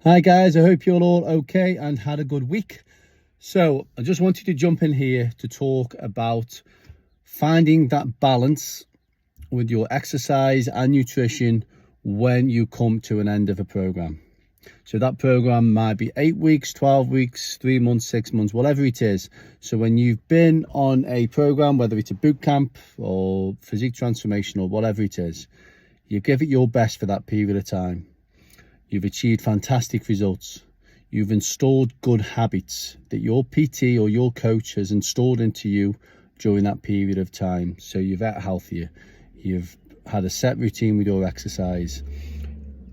Hi guys, I hope you're all okay and had a good week. So I just wanted to jump in here to talk about finding that balance with your exercise and nutrition when you come to an end of a program. So that program might be 8 weeks, 12 weeks, 3 months, 6 months, whatever it is. So when you've been on a program, whether it's a boot camp or physique transformation or whatever it is, you give it your best for that period of time. You've achieved fantastic results. You've installed good habits that your PT or your coach has installed into you during that period of time. So you've ate healthier. You've had a set routine with your exercise.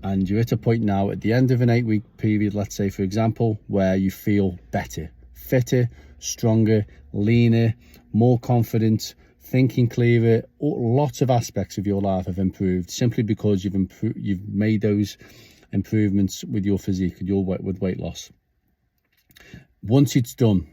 And you're at a point now at the end of an 8-week period, let's say, for example, where you feel better, fitter, stronger, leaner, more confident, thinking clearer. Lots of aspects of your life have improved simply because you've made those improvements with your physique and with weight loss. Once it's done,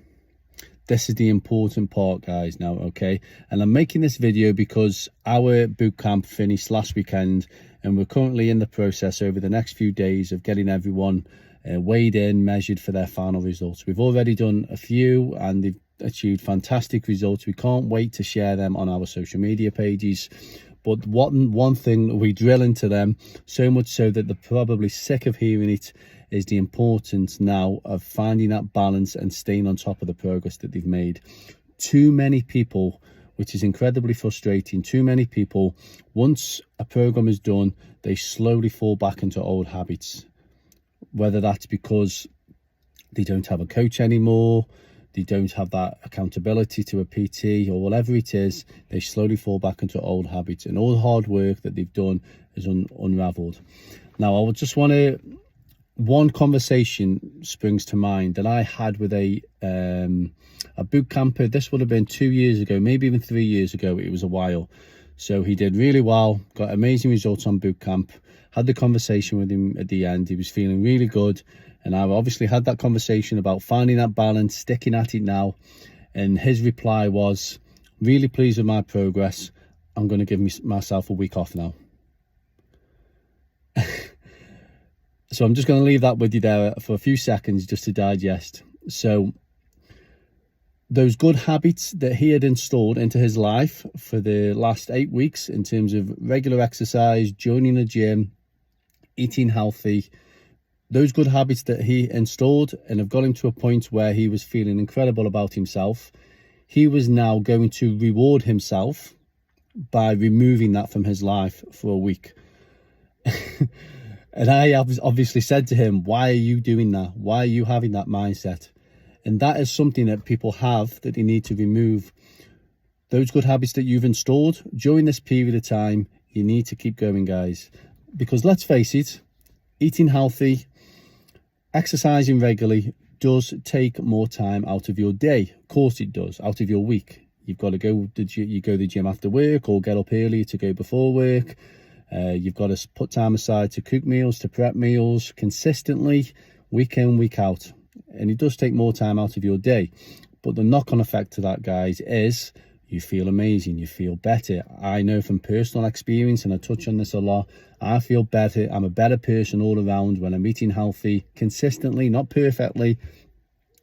this is the important part, guys, now, okay? And I'm making this video because our boot camp finished last weekend, and we're currently in the process over the next few days of getting everyone weighed in, measured for their final results. We've already done a few and they've achieved fantastic results. We can't wait to share them on our social media pages. But one thing that we drill into them, so much so that they're probably sick of hearing it, is the importance now of finding that balance and staying on top of the progress that they've made. Too many people, which is incredibly frustrating, too many people, once a program is done, they slowly fall back into old habits. Whether that's because they don't have a coach anymore, they don't have that accountability to a PT, or whatever it is, they slowly fall back into old habits, and all the hard work that they've done is unraveled. Now, I would just want to, one conversation springs to mind that I had with a boot camper. This would have been 2 years ago, maybe even 3 years ago. It was a while. So he did really well, got amazing results on boot camp. Had the conversation with him at the end. He was feeling really good. And I obviously had that conversation about finding that balance, sticking at it now. And his reply was, really pleased with my progress. I'm going to give myself a week off now. So I'm just going to leave that with you there for a few seconds just to digest. So those good habits that he had installed into his life for the last 8 weeks in terms of regular exercise, joining the gym, eating healthy, those good habits that he installed and have got him to a point where he was feeling incredible about himself, he was now going to reward himself by removing that from his life for a week. And I obviously said to him, why are you doing that? Why are you having that mindset? And that is something that people have that they need to remove. Those good habits that you've installed during this period of time, you need to keep going, guys. Because let's face it, eating healthy, exercising regularly does take more time out of your day. Of course it does, out of your week. You've got to go to the gym after work or get up early to go before work. You've got to put time aside to cook meals, to prep meals consistently, week in, week out. And it does take more time out of your day. But the knock-on effect to that, guys, is you feel amazing, you feel better. I know from personal experience, and I touch on this a lot, I feel better. I'm a better person all around when I'm eating healthy, consistently, not perfectly,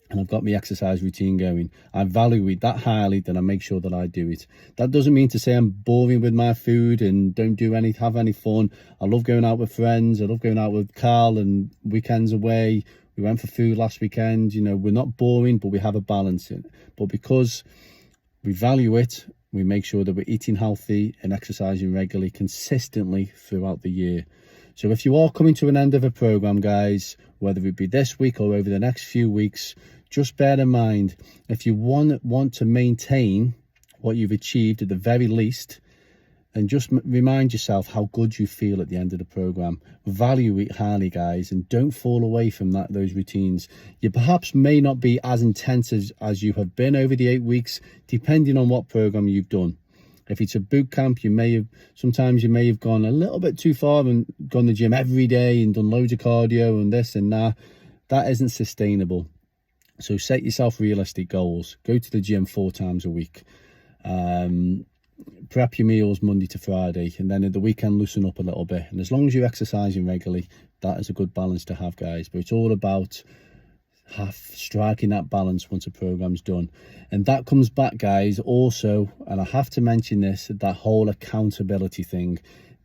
and I've got my exercise routine going. I value it that highly that I make sure that I do it. That doesn't mean to say I'm boring with my food and don't have any fun. I love going out with friends. I love going out with Carl and weekends away. We went for food last weekend. You know, we're not boring, but we have a balance in it. But because we value it, we make sure that we're eating healthy and exercising regularly, consistently throughout the year. So if you are coming to an end of a program, guys, whether it be this week or over the next few weeks, just bear in mind, if you want to maintain what you've achieved at the very least, and just remind yourself how good you feel at the end of the program. Value it highly, guys, and don't fall away from those routines. You perhaps may not be as intense as you have been over the 8 weeks, depending on what program you've done. If it's a boot camp, sometimes you may have gone a little bit too far and gone to the gym every day and done loads of cardio and this and that. That isn't sustainable. So set yourself realistic goals. Go to the gym 4 times a week. prep your meals Monday to Friday, and then at the weekend loosen up a little bit. And as long as you're exercising regularly, that is a good balance to have, guys. But it's all about striking that balance once a program's done. And that comes back, guys, also, and I have to mention this, that whole accountability thing.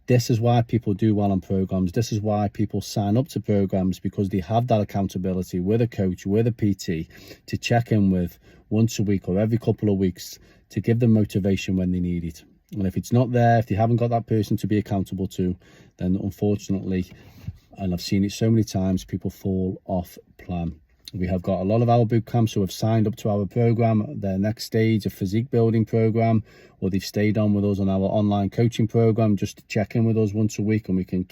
This is why people do well on programs. This is why people sign up to programs, because they have that accountability with a coach, with a PT, to check in with once a week or every couple of weeks, to give them motivation when they need it. And if it's not there, if they haven't got that person to be accountable to, then unfortunately, and I've seen it so many times, people fall off plan. We have got a lot of our boot camps who have signed up to our program, their next stage, a physique building program, or they've stayed on with us on our online coaching program just to check in with us once a week, and we can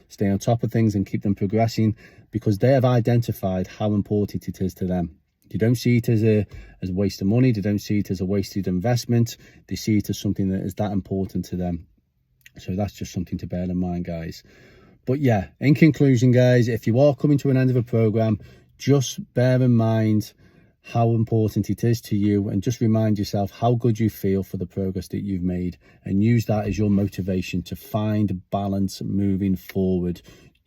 stay on top of things and keep them progressing, because they have identified how important it is to them. They don't see it as a waste of money. They don't see it as a wasted investment. They see it as something that is that important to them. So that's just something to bear in mind, guys. But yeah, in conclusion, guys, if you are coming to an end of a program, just bear in mind how important it is to you, and just remind yourself how good you feel for the progress that you've made, and use that as your motivation to find balance moving forward.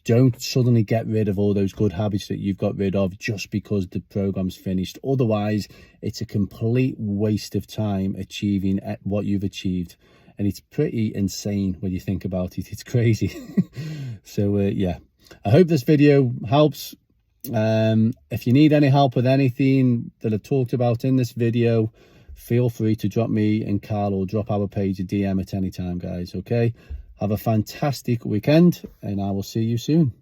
Don't suddenly get rid of all those good habits that you've got rid of just because the program's finished. Otherwise, it's a complete waste of time achieving what you've achieved. And it's pretty insane when you think about it. It's crazy. So yeah, I hope this video helps. If you need any help with anything that I've talked about in this video, feel free to drop me and Carl, or drop our page a DM at any time, guys. Okay, have a fantastic weekend, and I will see you soon.